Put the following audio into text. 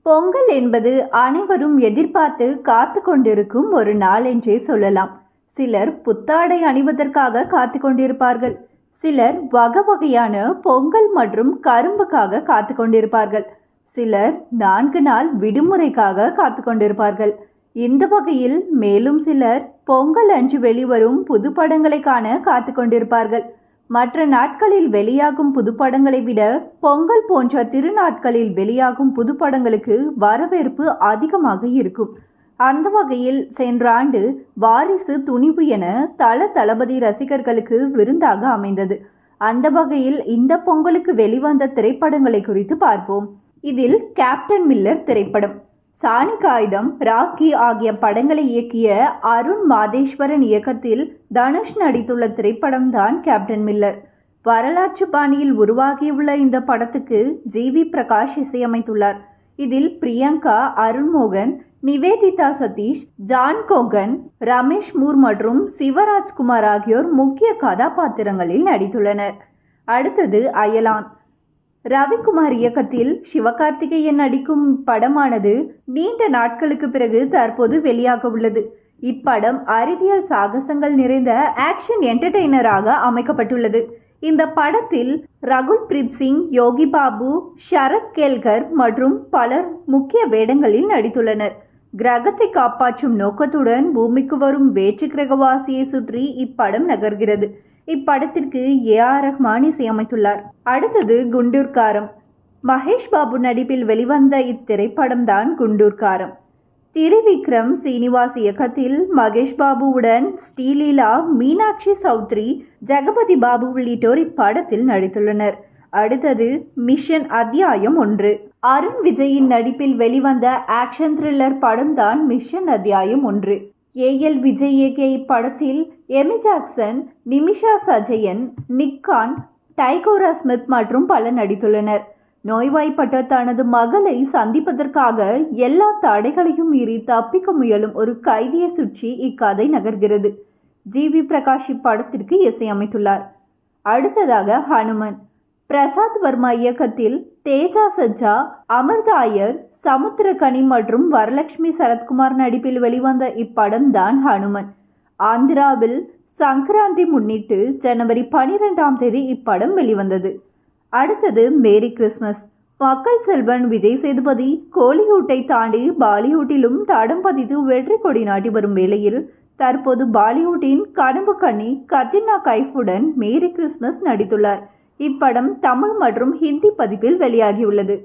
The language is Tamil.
பொங்கல் என்பது அனைவரும் எதிர்பார்த்து காத்து கொண்டிருக்கும் ஒரு நாள் என்றே சொல்லலாம். சிலர் புத்தாடை அணிவதற்காக காத்து கொண்டிருப்பார்கள். சிலர் வகை வகையான பொங்கல் மற்றும் கரும்புக்காக காத்து கொண்டிருப்பார்கள். சிலர் 4 நாள் விடுமுறைக்காக காத்து கொண்டிருப்பார்கள். இந்த வகையில் மேலும் சிலர் பொங்கல் அன்று வெளிவரும் புது படங்களை காண காத்து கொண்டிருப்பார்கள். மற்ற நாட்களில் வெளியாகும் புதுப்படங்களை விட பொங்கல் போன்ற திருநாட்களில் வெளியாகும் புதுப்படங்களுக்கு வரவேற்பு அதிகமாக இருக்கும். அந்த வகையில் சென்ற ஆண்டு வாரிசு, துணிவு என தளபதி ரசிகர்களுக்கு விருந்தாக அமைந்தது. அந்த வகையில் இந்த பொங்கலுக்கு வெளிவந்த திரைப்படங்களை குறித்து பார்ப்போம். இதில் கேப்டன் மில்லர் திரைப்படம், சாணிகாயுதம், ராக்கி ஆகிய படங்களை இயக்கிய அருண் மாதேஸ்வரன் இயக்கத்தில் தனுஷ் நடித்துள்ள திரைப்படம் தான் கேப்டன் மில்லர். வரலாற்று பாணியில் உருவாகியுள்ள இந்த படத்துக்கு ஜி.வி. பிரகாஷ் இசையமைத்துள்ளார். இதில் பிரியங்கா, அருண்மோகன், நிவேதிதா சதீஷ், ஜான் கோகன், ரமேஷ் மூர் மற்றும் சிவராஜ்குமார் ஆகியோர் முக்கிய கதாபாத்திரங்களில் நடித்துள்ளனர். அடுத்தது அயலான். ரவிக்குமார் இயக்கத்தில் சிவகார்த்திகேயன் நடிக்கும் படமானது நீண்ட நாட்களுக்கு பிறகு தற்போது வெளியாக உள்ளது. இப்படம் அறிவியல் சாகசங்கள் நிறைந்த ஆக்ஷன் என்டர்டெய்னராக அமைக்கப்பட்டுள்ளது. இந்த படத்தில் ரகுல் பிரீத் சிங், யோகி பாபு, ஷரத் கேல்கர் மற்றும் பலர் முக்கிய வேடங்களில் நடித்துள்ளனர். கிரகத்தை காப்பாற்றும் நோக்கத்துடன் பூமிக்கு வரும் வேற்று கிரகவாசியை சுற்றி இப்படம் நகர்கிறது. இப்படத்திற்கு ஏ.ஆர். ரஹ்மான் இசையமைத்துள்ளார். அடுத்தது குண்டூர்காரம். மகேஷ் பாபு நடிப்பில் வெளிவந்த இத்திரைப்படம் தான் குண்டூர்காரம். திரிவிக்ரம் சீனிவாஸ் இயக்கத்தில் மகேஷ் பாபுவுடன் ஸ்ரீலீலா, மீனாட்சி சௌத்ரி, ஜெகபதி பாபு உள்ளிட்டோர் இப்படத்தில் நடித்துள்ளனர். அடுத்தது மிஷன் அத்தியாயம் 1. அருண் விஜயின் நடிப்பில் வெளிவந்த ஆக்ஷன் த்ரில்லர் படம் தான் மிஷன் அத்தியாயம் 1. ஏ.எல். விஜய் இயக்கிய இப்படத்தில் எமி ஜாக்சன், நிமிஷா சஜயன், நிக்கான், டைகோரா ஸ்மித் மற்றும் பலர் நடித்துள்ளனர். நோய்வாய்ப்பட்ட தனது மகளை சந்திப்பதற்காக எல்லா தடைகளையும் மீறி தப்பிக்க முயலும் ஒரு கைதியை சுற்றி இக்கதை நகர்கிறது. ஜி.வி. பிரகாஷ் இப்படத்திற்கு இசையமைத்துள்ளார். அடுத்ததாக ஹனுமன். பிரசாத் வர்மா இயக்கத்தில் தேஜா சஜ்ஜா, அமர்தாயர், சமுத்திரகனி மற்றும் வரலட்சுமி சரத்குமார் நடிப்பில் வெளிவந்த இப்படம் தான் ஹனுமன். ஆந்திராவில் சங்கராந்தி முன்னிட்டு ஜனவரி 12ஆம் தேதி இப்படம் வெளிவந்தது. அடுத்தது மேரி கிறிஸ்மஸ். மக்கள் செல்வன் விஜய் சேதுபதி கோலிவுட்டை தாண்டி பாலிவுட்டிலும் தடம் பதித்து வெற்றி கொடி நாட்டி வரும் வேளையில் தற்போது பாலிவுட்டின் கனவு கன்னி கத்ரினா கைஃபுடன் மேரி கிறிஸ்மஸ் நடித்துள்ளார். இப்படம் தமிழ் மற்றும் ஹிந்தி பதிப்பில் வெளியாகியுள்ளது.